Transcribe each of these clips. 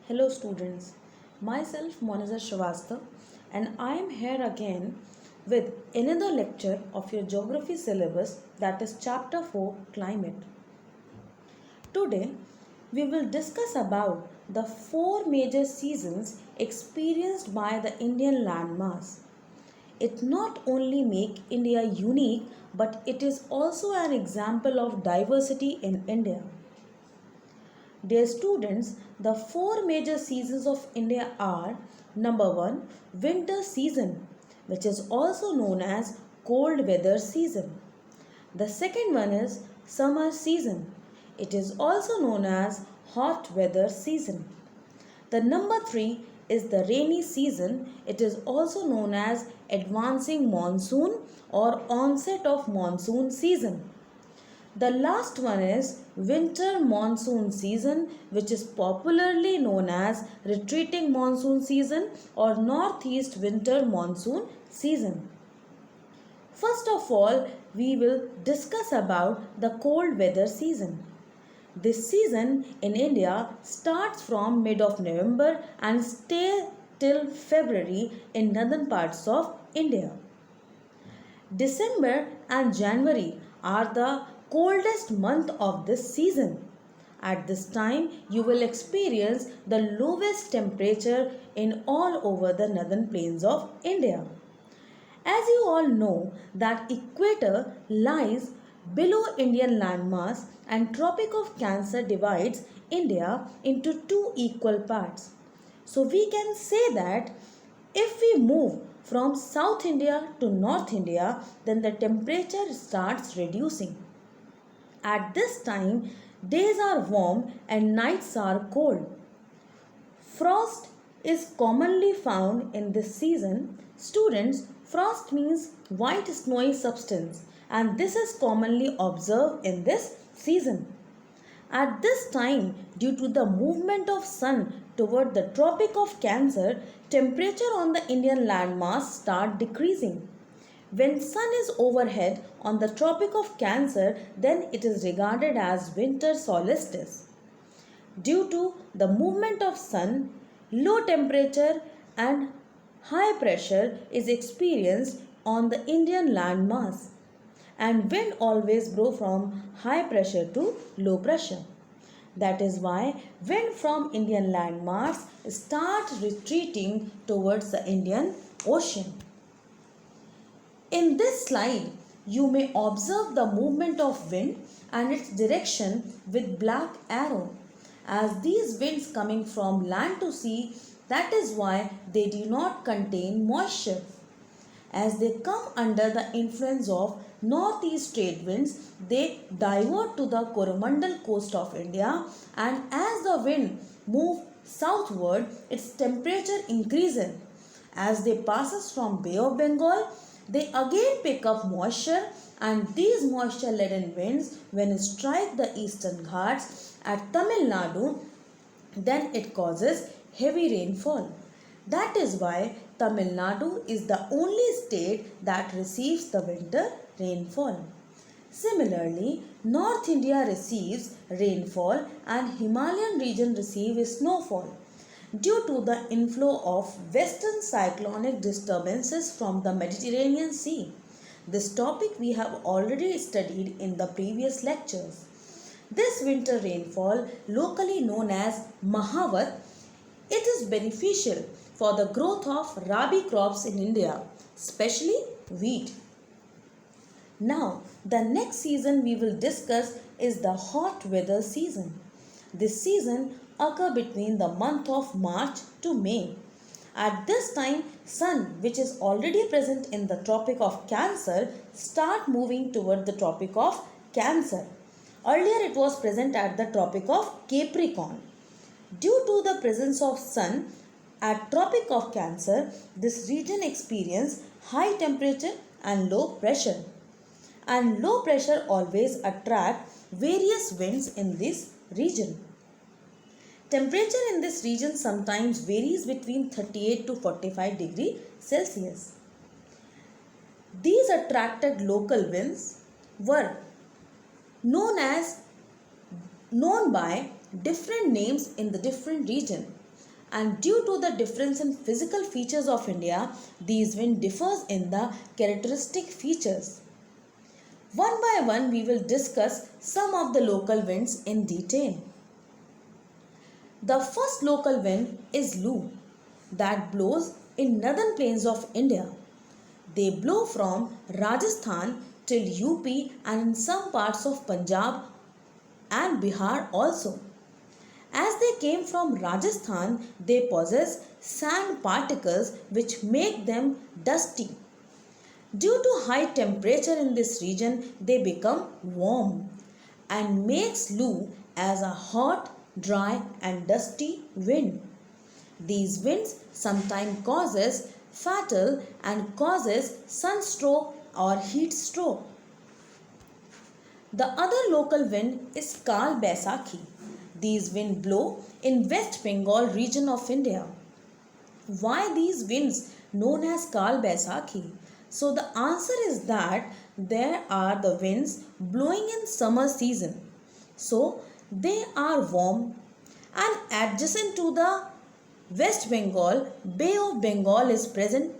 Hello students, myself Monaza Shrivastava and I am here again with another lecture of your geography syllabus, that is chapter 4, climate. Today we will discuss about the four major seasons experienced by the Indian landmass. It not only make India unique, but it is also an example of diversity in India. Dear students, the four major seasons of India are: number 1, winter season, which is also known as cold weather season. The second one is summer season. It is also known as hot weather season. The number 3 is the rainy season. It is also known as advancing monsoon or onset of monsoon season. The last one is winter monsoon season, which is popularly known as retreating monsoon season or northeast winter monsoon season. First of all, we will discuss about the cold weather season. This season in India starts from mid of November and stay till February in northern parts of India. December and January are the coldest month of this season. At this time, you will experience the lowest temperature in all over the northern plains of India. As you all know that equator lies below Indian landmass and Tropic of Cancer divides India into two equal parts. So we can say that if we move from South India to North India, then the temperature starts reducing. At this time, days are warm and nights are cold. Frost is commonly found in this season. Students, frost means white snowy substance, and this is commonly observed in this season. At this time, due to the movement of sun toward the Tropic of Cancer, temperature on the Indian landmass start decreasing. When sun is overhead on the Tropic of Cancer, then it is regarded as winter solstice. Due to the movement of sun, low temperature and high pressure is experienced on the Indian landmass, and wind always blow from high pressure to low pressure. That is why wind from Indian landmass start retreating towards the Indian Ocean. In this slide, you may observe the movement of wind and its direction with black arrow. As these winds coming from land to sea, that is why they do not contain moisture. As they come under the influence of northeast trade winds, they divert to the Coromandel coast of India, and as the wind move southward, its temperature increases. As they passes from Bay of Bengal, they again pick up moisture, and these moisture laden winds when strike the eastern Ghats at Tamil Nadu, then it causes heavy rainfall. That is why Tamil Nadu is the only state that receives the winter rainfall. Similarly, North India receives rainfall and Himalayan region receives snowfall due to the inflow of western cyclonic disturbances from the Mediterranean Sea. This topic we have already studied in the previous lectures. This winter rainfall, locally known as Mahavat, it is beneficial for the growth of rabi crops in India, especially wheat. Now, the next season we will discuss is the hot weather season. This season occur between the month of March to May. At this time, sun, which is already present in the Tropic of Cancer, start moving toward the Tropic of Cancer. Earlier it was present at the Tropic of Capricorn. Due to the presence of sun at Tropic of Cancer, this region experiences high temperature and low pressure. And low pressure always attract various winds in this region. Temperature in this region sometimes varies between 38 to 45 degrees Celsius. These attracted local winds were known by different names in the different region. and due to the difference in physical features of India, these winds differs in the characteristic features. One by one, we will discuss some of the local winds in detail. The first local wind is Lu, that blows in northern plains of India. They blow from Rajasthan till UP and in some parts of Punjab and Bihar also. As they came from Rajasthan, they possess sand particles which make them dusty. Due to high temperature in this region, they become warm and makes Lu as a hot, dry and dusty wind. These winds sometimes causes fatal and causes sunstroke or heat stroke. The other local wind is Kal Baisakhi. These winds blow in West Bengal region of India. Why these winds known as Kal Baisakhi? So the answer is that there are the winds blowing in summer season. So they are warm and adjacent to the West Bengal, Bay of Bengal is present.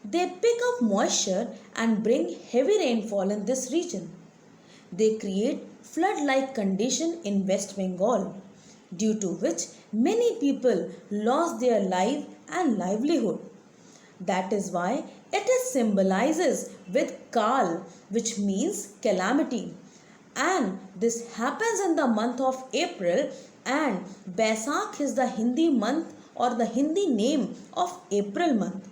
They pick up moisture and bring heavy rainfall in this region. They create flood-like condition in West Bengal, due to which many people lost their life and livelihood. That is why it is symbolizes with Kal, which means calamity. And this happens in the month of April, and Baisakh is the Hindi month or the Hindi name of April month.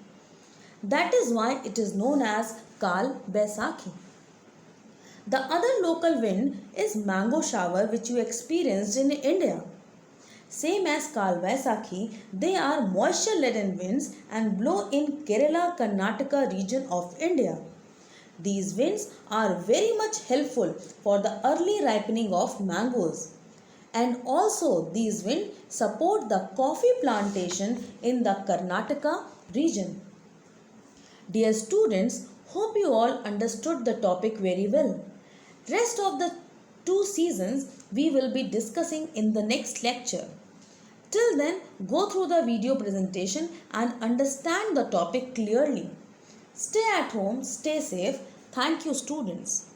That is why it is known as Kal Baisakhi. The other local wind is mango shower which you experienced in India. Same as Kal Baisakhi, they are moisture-laden winds and blow in Kerala, Karnataka region of India. These winds are very much helpful for the early ripening of mangoes. And also these winds support the coffee plantation in the Karnataka region. Dear students, hope you all understood the topic very well. Rest of the 2 seasons we will be discussing in the next lecture. Till then, go through the video presentation and understand the topic clearly. Stay at home, stay safe. Thank you, students.